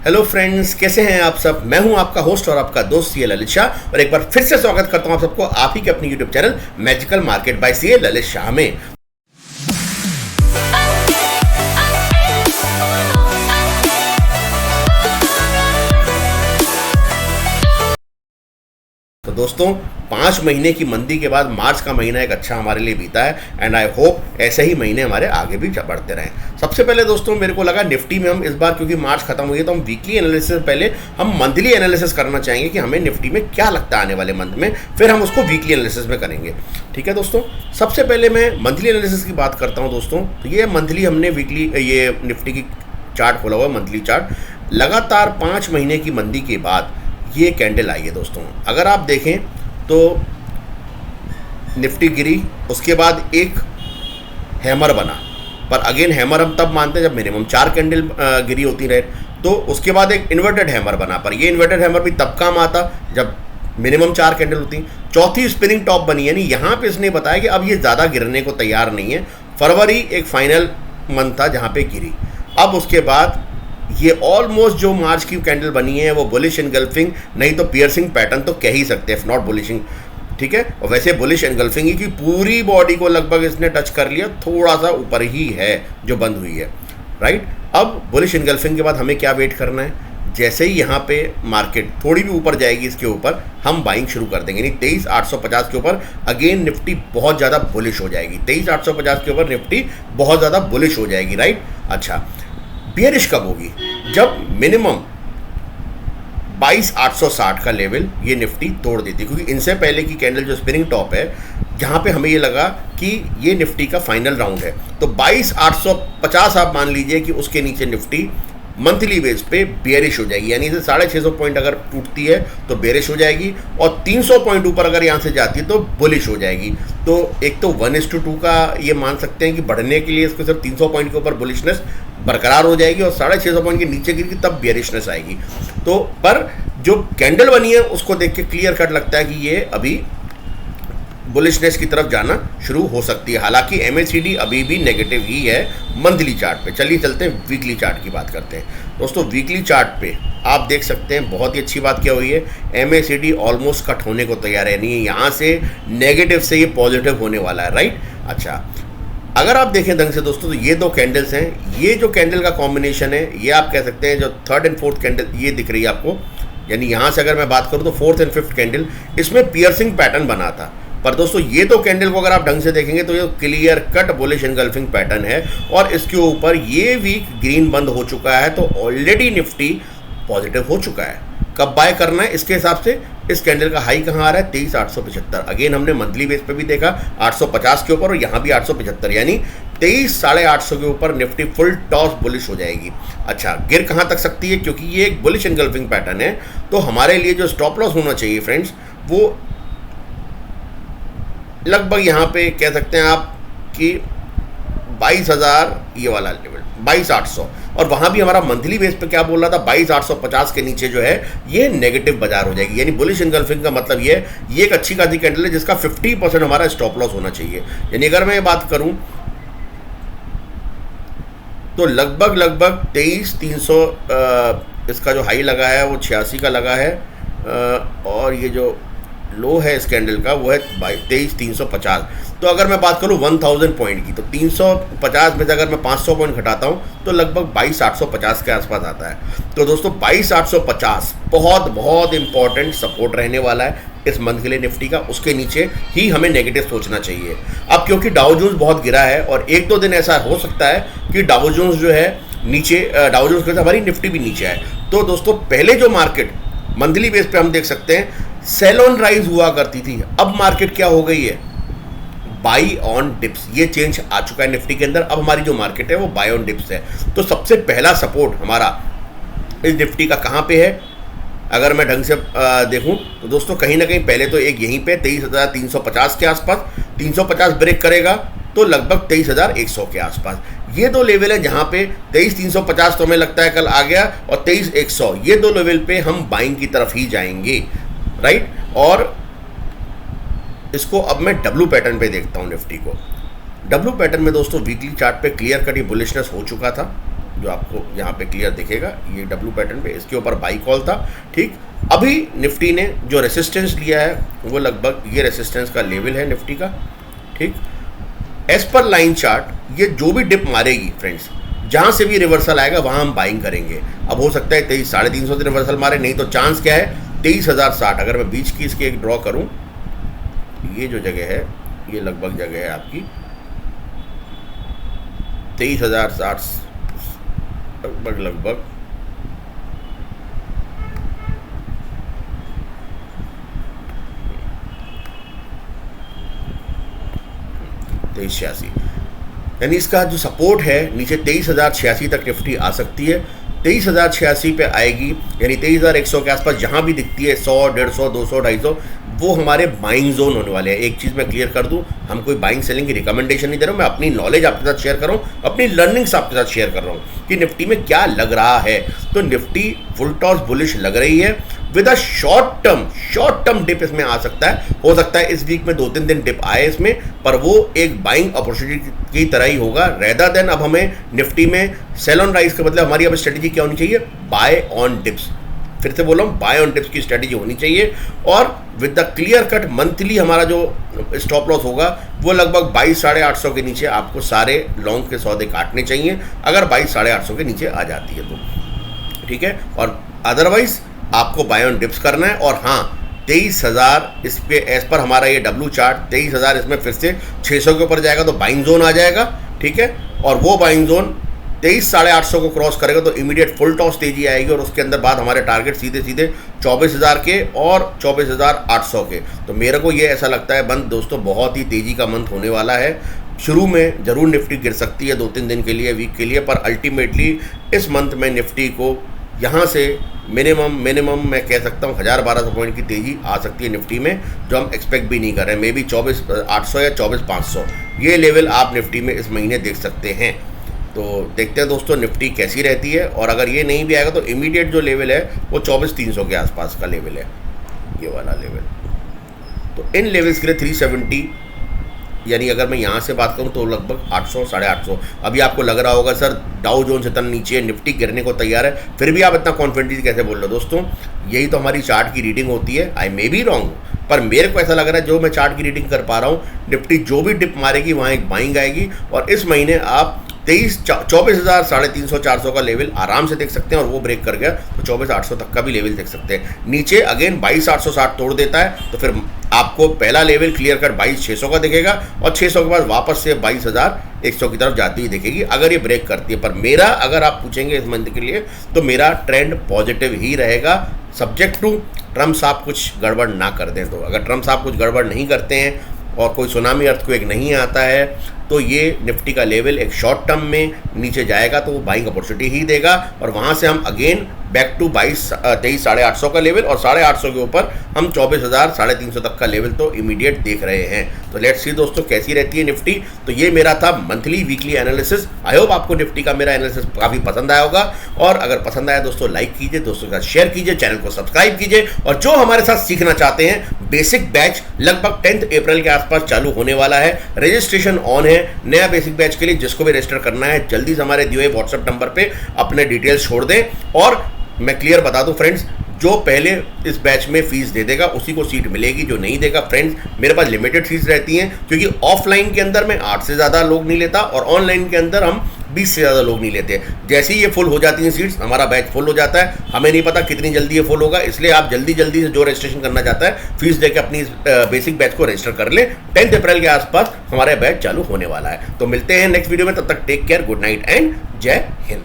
Hello friends, कैसे हैं आप सब। मैं हूं आपका होस्ट और आपका दोस्त सीए ललित शाह और एक बार फिर से स्वागत करता हूं आप सबको आप ही के अपनी YouTube channel magical market by CA Lalit Shah में। तो दोस्तों, 5 महीने की मंदी के बाद मार्च का महीना एक अच्छा हमारे लिए बीता है एंड आई होप ऐसे ही महीने हमारे आगे भी बढ़ते रहें। सबसे पहले दोस्तों मेरे को लगा निफ्टी में हम इस बार, क्योंकि मार्च खत्म हुई है, तो हम वीकली एनालिसिस से पहले हम मंथली एनालिसिस करना चाहेंगे कि हमें निफ्टी में क्या लगता है आने वाले मंथ में, फिर हम उसको वीकली एनालिसिस में करेंगे। ठीक है दोस्तों, सबसे पहले मैं मंथली एनालिसिस की बात करता हूँ दोस्तों। तो ये मंथली हमने वीकली ये निफ्टी की चार्ट खोला हुआ है, मंथली चार्ट। लगातार 5 महीने की मंदी के बाद ये कैंडल आई है दोस्तों। अगर आप देखें तो निफ्टी गिरी, उसके बाद एक हैमर बना, पर अगेन हैमर हम तब मानते हैं जब मिनिमम 4 कैंडल गिरी होती रहे। तो उसके बाद एक इन्वर्टेड हैमर बना, पर ये इन्वर्टेड हैमर भी तब काम आता जब मिनिमम 4 कैंडल होती। चौथी स्पिनिंग टॉप बनी, यानी यहाँ पे इसने बताया कि अब ये ज़्यादा गिरने को तैयार नहीं है। फरवरी एक फाइनल मंथ था जहाँ पे गिरी। अब उसके बाद ये ऑलमोस्ट जो मार्च की कैंडल बनी है वो बुलिश एनगल्फिंग, नहीं तो पियर्सिंग पैटर्न तो कह ही सकते हैं, इफ नॉट बुलिशिंग। ठीक है, और वैसे बुलिश एनगल्फिंग ही की पूरी बॉडी को लगभग इसने टच कर लिया, थोड़ा सा ऊपर ही है जो बंद हुई है। राइट, अब बुलिश एनगल्फिंग के बाद हमें क्या वेट करना है। जैसे ही यहाँ पे मार्केट थोड़ी भी ऊपर जाएगी इसके ऊपर, हम बाइंग शुरू कर देंगे। यानी 23,850 के ऊपर अगेन निफ्टी बहुत ज़्यादा बुलिश हो जाएगी। 23,850 के ऊपर निफ्टी बहुत ज़्यादा बुलिश हो जाएगी। राइट, अच्छा, बियरिश कब होगी? जब मिनिमम 22,860 का लेवल ये निफ्टी तोड़ देती है, क्योंकि इनसे पहले की कैंडल जो स्पिनिंग टॉप है, जहाँ पे हमें ये लगा कि ये निफ्टी का फाइनल राउंड है, तो 22,850 आप मान लीजिए कि उसके नीचे निफ्टी मंथली बेस पे बेयरिश हो जाएगी। यानी इसे 650 पॉइंट अगर टूटती है तो बेयरिश हो जाएगी, और 300 पॉइंट ऊपर अगर यहाँ से जाती है तो बुलिश हो जाएगी। तो एक तो 1:2 का ये मान सकते हैं कि बढ़ने के लिए इसको सिर्फ 300 पॉइंट के ऊपर बुलिशनेस बरकरार हो जाएगी, और 650 पॉइंट के नीचे गिरेगी तब बेयरिशनेस आएगी। तो पर जो कैंडल बनी है उसको देख के क्लियर कट लगता है कि ये अभी बुलिशनेस की तरफ जाना शुरू हो सकती है। हालांकि MACD अभी भी नेगेटिव ही है मंथली चार्ट पे। चलिए चलते हैं वीकली चार्ट की बात करते हैं दोस्तों। वीकली चार्ट पे आप देख सकते हैं बहुत ही अच्छी बात क्या हुई है, MACD ऑलमोस्ट कट होने को तैयार है। नहीं, यहाँ से नेगेटिव से ये पॉजिटिव होने वाला है। राइट, अच्छा, अगर आप देखें ढंग से दोस्तों, तो ये दो कैंडल्स हैं। ये जो कैंडल का कॉम्बिनेशन है, ये आप कह सकते हैं जो 3rd एंड 4th कैंडल ये दिख रही है आपको, यानी यहाँ से अगर मैं बात करूँ तो 4th एंड 5th कैंडल, इसमें पियर्सिंग पैटर्न बना था। पर दोस्तों ये तो कैंडल को अगर आप ढंग से देखेंगे तो ये clear cut bullish engulfing pattern है, और इसके ऊपर ये वीक ग्रीन बंद हो चुका है, तो ऑलरेडी निफ्टी पॉजिटिव हो चुका है। कब बाय करना है इसके हिसाब से, इस कैंडल का हाई कहाँ आ रहा है? 23,875। अगेन हमने मंथली बेस पे भी देखा 850 के ऊपर, और यहाँ भी 875, यानी 23,850 के ऊपर निफ्टी फुल टॉस बुलिश हो जाएगी। अच्छा, गिर कहाँ तक सकती है? क्योंकि ये एक बुलिश एनगल्फिंग पैटर्न है, तो हमारे लिए जो स्टॉप लॉस होना चाहिए फ्रेंड्स, वो लगभग यहाँ पे कह सकते हैं आप कि 22,000 ये वाला लेवल 22,800, और वहाँ भी हमारा मंथली बेस पे क्या बोल रहा था, 22,850 के नीचे जो है ये नेगेटिव बाजार हो जाएगी। यानी बुलिश एनगल्फिंग का मतलब ये एक अच्छी खासी कैंडल है जिसका 50% हमारा स्टॉप लॉस होना चाहिए। यानी अगर मैं बात करूँ तो लगभग 23,300 इसका जो हाई लगा है वो 86 का लगा है, और ये जो लो है इस कैंडल का वो है 23,350। तो अगर मैं बात करूँ 1000 पॉइंट की, तो 350 में से अगर मैं 500 पॉइंट घटाता हूँ तो लगभग 22,850 के आसपास आता है। तो दोस्तों 22,850 बहुत बहुत इंपॉर्टेंट सपोर्ट रहने वाला है इस मंथ के लिए निफ्टी का। उसके नीचे ही हमें नेगेटिव सोचना चाहिए। अब क्योंकि डाउ जोन्स बहुत गिरा है, और 1-2 दिन ऐसा हो सकता है कि डाउ जोन्स जो है नीचे, डाउ जोन्स के साथ हमारी निफ्टी भी नीचे आए। तो दोस्तों पहले जो मार्केट मंथली बेस पे हम देख सकते हैं सेल ऑन राइज हुआ करती थी, अब मार्केट क्या हो गई है? By on dips. ये चेंज आ चुका है निफ्टी के अंदर। अब हमारी जो मार्केट है वो बाई ऑन डिप्स है। तो सबसे पहला सपोर्ट हमारा इस निफ्टी का कहाँ पे है? अगर मैं ढंग से देखूं तो दोस्तों कहीं ना कहीं पहले तो एक यहीं पे 23,350 के आसपास, 350 ब्रेक करेगा तो लगभग 23,100 के आसपास। ये दो लेवल है जहाँ पे 23,350 तो हमें लगता है कल आ गया, और 23,100, ये दो लेवल पे हम बाइंग की तरफ ही जाएंगे। राइट, और इसको अब मैं डब्लू पैटर्न पे देखता हूँ निफ्टी को। डब्लू पैटर्न में दोस्तों वीकली चार्ट पे क्लियर कट ये बुलिशनेस हो चुका था। जो आपको यहाँ पे क्लियर दिखेगा, ये डब्ल्यू पैटर्न पे, इसके ऊपर बाई कॉल था। ठीक, अभी निफ्टी ने जो रेसिस्टेंस लिया है वो लगभग ये रेसिस्टेंस का लेवल है निफ्टी का। ठीक, एज पर लाइन चार्ट ये जो भी डिप मारेगी फ्रेंड्स, जहाँ से भी रिवर्सल आएगा वहाँ हम बाइंग करेंगे। अब हो सकता है 23,350 से रिवर्सल मारे, नहीं तो चांस क्या है 23,060। अगर मैं बीच की इसकी एक ड्रॉ करूँ, ये जो जगह है ये लगभग जगह है आपकी 23,060 लगभग 23,86, यानी इसका जो सपोर्ट है नीचे 23,086 तक निफ्टी आ सकती है। 23,086 पे आएगी, यानी 23,100 के आसपास जहाँ भी दिखती है 100, 150, 200, 250, वो हमारे बाइंग जोन होने वाले हैं। एक चीज़ मैं क्लियर कर दूं, हम कोई बाइंग सेलिंग की रिकमेंडेशन नहीं दे रहा हूं, मैं अपनी नॉलेज आपके साथ शेयर कर रहा हूं, अपनी लर्निंग्स आपके साथ शेयर कर रहा हूं कि निफ्टी में क्या लग रहा है। तो निफ्टी फुल टॉस बुलिश लग रही है with a short term dip इसमें आ सकता है। हो सकता है इस वीक में 2-3 दिन डिप आए इसमें, पर वो एक बाइंग अपॉर्चुनिटी की तरह ही होगा रेदर देन अब हमें निफ्टी में सेल ऑन राइज के बदले हमारी अब स्ट्रेटेजी क्या होनी चाहिए, बाय ऑन डिप्स। फिर से बोल रहा हूँ, बाय ऑन डिप्स की स्ट्रेटेजी होनी चाहिए। और with the clear cut monthly हमारा जो स्टॉप लॉस होगा वो लगभग 22,850 के नीचे आपको सारे लॉन्ग के सौदे काटने चाहिए, अगर 22,850 के नीचे आ जाती है तो। ठीक है, और अदरवाइज आपको बाय ऑन डिप्स करना है। और हाँ, 23,000 इस पे एज पर हमारा ये डब्ल्यू चार्ट 23,000 इसमें फिर से 600 के ऊपर जाएगा तो बाइंग जोन आ जाएगा। ठीक है, और वो बाइंग जोन 23,850 को क्रॉस करेगा तो इमीडिएट फुल टॉस तेजी आएगी, और उसके अंदर बाद हमारे टारगेट सीधे 24,000 के और 24,800 के। तो मेरे को ये ऐसा लगता है मंथ दोस्तों बहुत ही तेज़ी का मंथ होने वाला है। शुरू में ज़रूर निफ्टी गिर सकती है 2-3 दिन के लिए, वीक के लिए, पर अल्टीमेटली इस मंथ में निफ्टी को यहाँ से मिनिमम मैं कह सकता हूँ 1,000-1,200 पॉइंट की तेज़ी आ सकती है निफ्टी में, जो हम एक्सपेक्ट भी नहीं कर रहे हैं। मे बी 24,800 या 24,500 ये लेवल आप निफ्टी में इस महीने देख सकते हैं। तो देखते हैं दोस्तों निफ्टी कैसी रहती है, और अगर ये नहीं भी आएगा तो इमीडिएट जो लेवल है वो 24,300 के आसपास का लेवल है, ये वाला लेवल। तो इन लेवल्स के लिए 370, यानी अगर मैं यहाँ से बात करूँ तो लगभग 800, 850। अभी आपको लग रहा होगा सर डाउ जोन्स इतना नीचे, निफ्टी गिरने को तैयार है, फिर भी आप इतना कॉन्फिडेंटली कैसे बोल रहे हो। दोस्तों यही तो हमारी चार्ट की रीडिंग होती है। आई मे बी रॉन्ग, पर मेरे को ऐसा लग रहा है जो मैं चार्ट की रीडिंग कर पा रहा हूँ, निफ्टी जो भी डिप मारेगी वहाँ एक बाइंग आएगी, और इस महीने आप 24,350, 400 का लेवल आराम से देख सकते हैं, और वो ब्रेक कर गया तो 24,800 तक का भी लेवल देख सकते हैं। नीचे अगेन 22,860 तोड़ देता है तो फिर आपको पहला लेवल क्लियर कर 22,600 का दिखेगा, और 600 के बाद वापस से 22,100 की तरफ जाती हुई दिखेगी अगर ये ब्रेक करती है। पर मेरा अगर आप पूछेंगे इस मंथ के लिए तो मेरा ट्रेंड पॉजिटिव ही रहेगा, सब्जेक्ट टू ट्रम्प साहब कुछ गड़बड़ ना कर दें। तो अगर ट्रम्प साहब कुछ गड़बड़ नहीं करते हैं और कोई सुनामी अर्थक्वेक नहीं आता है तो ये निफ्टी का लेवल एक शॉर्ट टर्म में नीचे जाएगा तो वो बाइंग अपॉर्चुनिटी ही देगा, और वहाँ से हम अगेन बैक टू 23,850 का लेवल, और 850 के ऊपर हम 24,000, 350 तक का लेवल तो इमीडिएट देख रहे हैं। तो लेट्स सी दोस्तों कैसी रहती है निफ्टी। तो ये मेरा था monthly weekly analysis. I hope आपको निफ्टी का मेरा एनालिसिस काफ़ी पसंद आया होगा, और अगर पसंद आया दोस्तों लाइक कीजिए, दोस्तों के साथ शेयर कीजिए, चैनल को सब्सक्राइब कीजिए। और जो हमारे साथ सीखना चाहते हैं, बेसिक बैच लगभग 10 अप्रैल के आसपास चालू होने वाला है, रजिस्ट्रेशन ऑन है नया बेसिक बैच के लिए। जिसको भी रजिस्टर करना है जल्दी से हमारे दिए हुए व्हाट्सएप नंबर पे अपने डिटेल्स छोड़ दें। और मैं क्लियर बता दूं फ्रेंड्स, जो पहले इस बैच में फीस दे देगा उसी को सीट मिलेगी, जो नहीं देगा फ्रेंड्स मेरे पास लिमिटेड फीस रहती हैं, क्योंकि ऑफलाइन के अंदर मैं 8 से ज़्यादा लोग नहीं लेता और ऑनलाइन के अंदर हम 20 से ज़्यादा लोग नहीं लेते। जैसे ही ये फुल हो जाती हैं सीट्स हमारा बैच फुल हो जाता है, हमें नहीं पता कितनी जल्दी ये फुल होगा, इसलिए आप जल्दी से जो रजिस्ट्रेशन करना चाहता है फीस देकर अपनी बेसिक बैच को रजिस्टर कर ले। 10 अप्रैल के आसपास हमारा बैच चालू होने वाला है। तो मिलते हैं नेक्स्ट वीडियो में, तब तक take care, good night and Jai Hind.